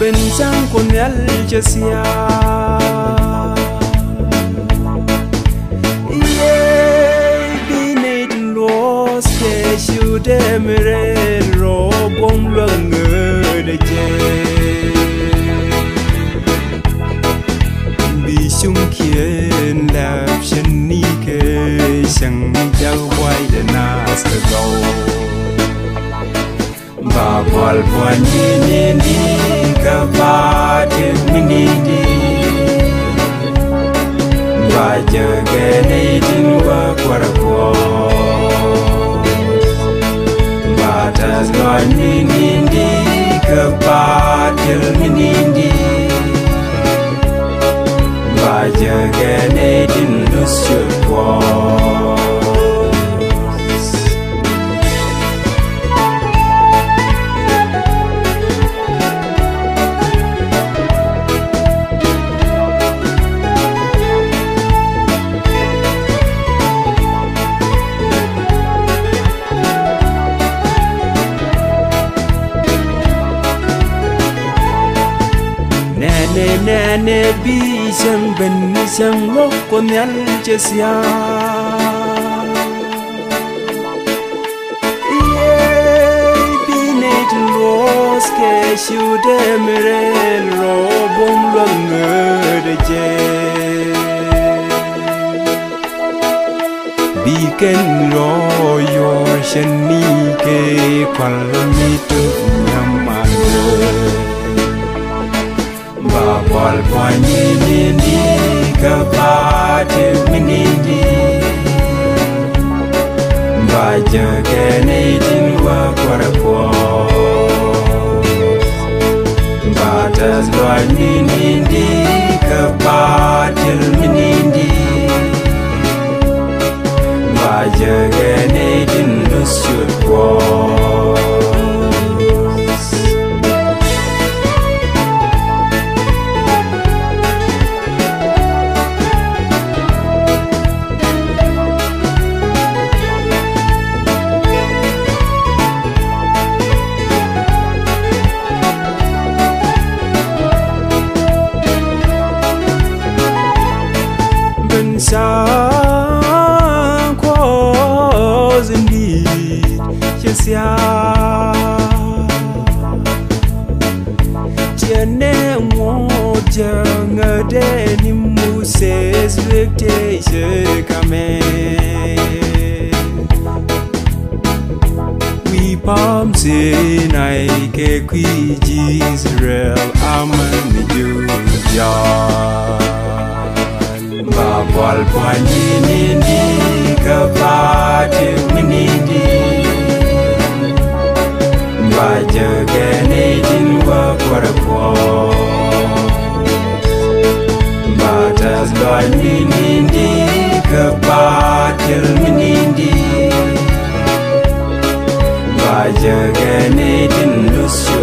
bensang con yal chesia ye binate los ke shude mere ro bom lung de je bi shung kien lap shen ni ke sang jau wai de nas to go ba bol pon ni ka ba te ni di ba je ge nei tin wa kwar ko ba ta lo ni di ka ba te ni di ba je ge nei tin lu su ko ne bi sang ben sang lo con yal chesia ye bi ne los ke shude mere ro bom lung de je bi ken ro yo shen ni ke kwal mi tu nyam ma ba bol pon ni ka ba te ni di ba je ke nei tin wa kwar ko ba ta lo ni di ka ba te ni di ba je ke nei tin lu su ko sang cause indeed chesia tiene mo janga de ni muses lekte je kame we palm sin ai ke qui Israel aman ju ja ba bol pon ni ka ba te ni di ba je ge nei tin wa kwar ko ba ta lo ni di ka ba te ni di ba je ge nei tin lu su